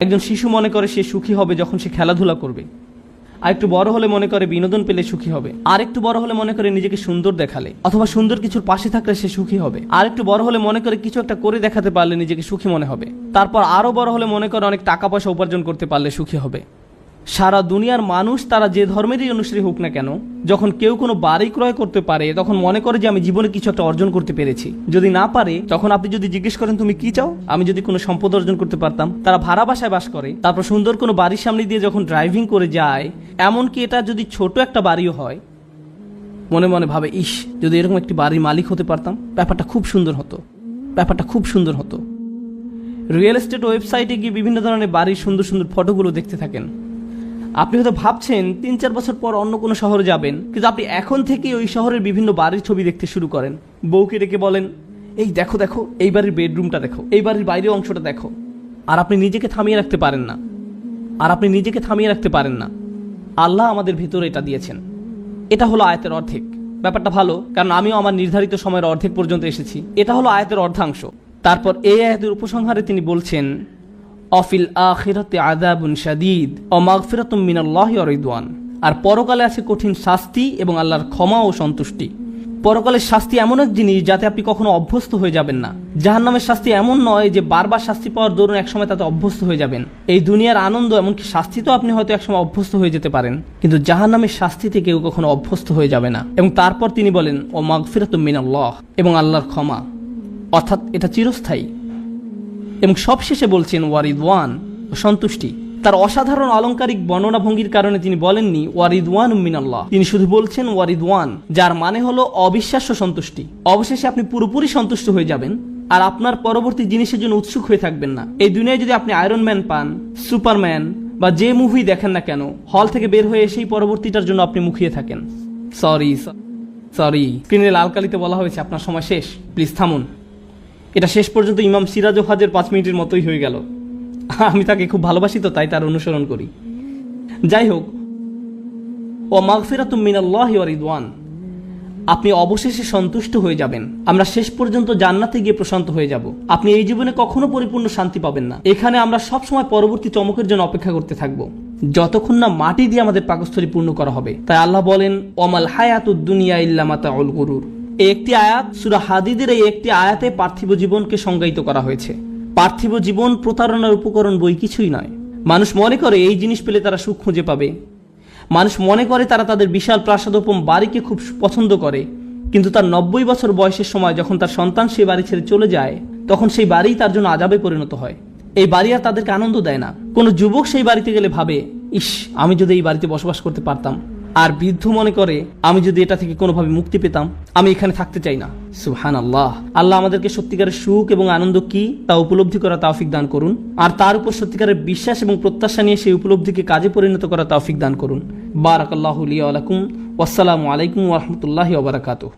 একজন শিশু মনে করে সে সুখী হবে যখন সে খেলাধুলা করবে, আর একটু বড় হলে মনে করে বিনোদন পেলে সুখী হবে, আর একটু বড় হলে মনে করে নিজেকে সুন্দর দেখালে অথবা সুন্দর কিছুর পাশে থাকলে সে সুখী হবে, আর একটু বড় হলে মনে করে কিছু একটা করে দেখাতে পারলে নিজেকে সুখী মনে হবে, তারপর আরো বড় হলে মনে করে অনেক টাকা পয়সা উপার্জন করতে পারলে সুখী হবে। সারা দুনিয়ার মানুষ তারা যে ধর্মেরই অনুসারী হোক না কেন, যখন কেউ কোনো বাড়ি ক্রয় করতে পারে তখন মনে করে যে আমি জীবনে কিছু একটা অর্জন করতে পেরেছি। যদি না পারে তখন আপনি যদি জিজ্ঞেস করেন তুমি কি চাও, আমি যদি কোনো সম্পদ অর্জন করতে পারতাম। তারা ভাড়া বাসায় বাস করে, তারপর সুন্দর কোনো বাড়ির সামনে দিয়ে যখন ড্রাইভিং করে যায়, এমনকি এটা যদি ছোট একটা বাড়িও হয়, মনে মনে ভাবে ইস যদি এরকম একটি বাড়ির মালিক হতে পারতাম, ব্যাপারটা খুব সুন্দর হতো, ব্যাপারটা খুব সুন্দর হতো। রিয়েল এস্টেট ওয়েবসাইটে গিয়ে বিভিন্ন ধরনের বাড়ির সুন্দর সুন্দর ফটোগুলো দেখতে থাকেন। আপনি হয়তো ভাবছেন ৩-৪ বছর পর অন্য কোনো শহরে যাবেন, কিন্তু আপনি এখন থেকেই ওই শহরের বিভিন্ন বাড়ির ছবি দেখতে শুরু করেন। বউকে ডেকে বলেন এই দেখো দেখো এই বাড়ির বেডরুমটা দেখো, এই বাড়ির বাইরের অংশটা দেখো, আর আপনি নিজেকে থামিয়ে রাখতে পারেন না, আর আপনি নিজেকে থামিয়ে রাখতে পারেন না। আল্লাহ আমাদের ভেতরে এটা দিয়েছেন। এটা হলো আয়াতের অর্ধেক। ব্যাপারটা ভালো, কারণ আমিও আমার নির্ধারিত সময়ের অর্ধেক পর্যন্ত এসেছি। এটা হলো আয়াতের অর্ধাংশ। তারপর এই আয়াতের উপসংহারে তিনি বলছেন অফিল আখিরাতে আযাবুন শাদীদ ওয়া মাগফিরাতুম মিনাল্লাহি ওয়া রিদওয়ান, আর পরকালে আছে কঠিন শাস্তি এবং আল্লাহর ক্ষমা ও সন্তুষ্টি। পরকালের শাস্তি এমন এক জিনিস যাতে আপনি কখনো অভ্যস্ত হয়ে যাবেন না। জাহান্নামের শাস্তি এমন নয় যে বারবার শাস্তি পাওয়ার দরুন একসময় তাতে অভ্যস্ত হয়ে যাবেন। এই দুনিয়ার আনন্দ এমনকি শাস্তি তো আপনি হয়তো একসময় অভ্যস্ত হয়ে যেতে পারেন, কিন্তু জাহান্নামের শাস্তিতে কেউ কখনো অভ্যস্ত হয়ে যাবে না। এবং তারপর তিনি বলেন ওয়া মাগফিরাতুম মিনাল্লাহ, এবং আল্লাহর ক্ষমা, অর্থাৎ এটা চিরস্থায়ী। এবং সবশেষে বলছেন ওয়ারিদওয়ান, সন্তুষ্টি। তার অসাধারণ অলংকারিক বর্ণনা ভঙ্গির কারণে তিনি বলেননি ওয়ারিদওয়ান মিনাল্লাহ, তিনি শুধু বলছেন ওয়ারিদওয়ান, যার মানে হলো অবিশ্বাস্য সন্তুষ্টি। অবশেষে আপনি পুরোপুরি সন্তুষ্ট হয়ে যাবেন আর আপনার পরবর্তী জিনিসের জন্য উৎসুক হয়ে থাকবেন না। এই দুনিয়ায় যদি আপনি আয়রন ম্যান পান, সুপারম্যান বা যে মুভি দেখেন না কেন, হল থেকে বের হয়ে সেই পরবর্তীটার জন্য আপনি মুখিয়ে থাকেন। সরি স্ক্রিনে লাল কালিতে বলা হয়েছে আপনার সময় শেষ, প্লিজ থামুন। এটা শেষ পর্যন্ত ইমাম সিরাজ ওয়াহাজের 5 মিনিটের মতোই হয়ে গেল। আমি তাকে খুব ভালোবাসি তো তাই তার অনুসরণ করি। যাই হোক, ওয়া মাগফিরাতুম মিনাল্লাহি ওয়া রিদওয়ান, আপনি অবশেষে সন্তুষ্ট হয়ে যাবেন। আমরা শেষ পর্যন্ত জান্নাতে গিয়ে প্রশান্ত হয়ে যাব। আপনি এই জীবনে কখনো পরিপূর্ণ শান্তি পাবেন না। এখানে আমরা সব সময় পরবর্তী চমকের জন্য অপেক্ষা করতে থাকব, যতক্ষণ না মাটি দিয়ে আমাদের পাকস্থলী পূর্ণ করা হবে। তাই আল্লাহ বলেন ওয়ামাল হায়াতুদ দুনিয়া ইল্লা মাতাউল গুরুর। এই একটি আয়াত, সূরা হাদীদের এই একটি আয়াতে পার্থিব জীবনকে সংজ্ঞায়িত করা হয়েছে। পার্থিব জীবন প্রতারণার উপকরণ বই কিছুই নয়। মানুষ মনে করে এই জিনিস পেলে তারা সুখ খুঁজে পাবে। মানুষ মনে করে তারা তাদের বিশাল প্রাসাদোপম বাড়িকে খুব পছন্দ করে, কিন্তু তার 90 বছর বয়সের সময় যখন তার সন্তান সেই বাড়ি ছেড়ে চলে যায়, তখন সেই বাড়ি তার জন্য আযাবে পরিণত হয়। এই বাড়ি আর তাদেরকে আনন্দ দেয় না। কোনো যুবক সেই বাড়িতে গেলে ভাবে ইস আমি যদি এই বাড়িতে বসবাস করতে পারতাম, আর বৃদ্ধ মনে করে আমি যদি এটা থেকে কোনোভাবে মুক্তি পেতাম, আমি এখানে থাকতে চাই না। সুবহানাল্লাহ। আল্লাহ আমাদেরকে সত্যিকারের সুখ এবং আনন্দ কি তা উপলব্ধি করা তৌফিক দান করুন, আর তার উপর সত্যিকারের বিশ্বাস এবং প্রত্যাশা নিয়ে সেই উপলব্ধিকে কাজে পরিণত করা তৌফিক দান করুন। বারাকাল্লাহু লি ওয়া লাকুম। ওয়াসসালামু আলাইকুম ওয়া রাহমাতুল্লাহি ওয়া বারাকাতুহু।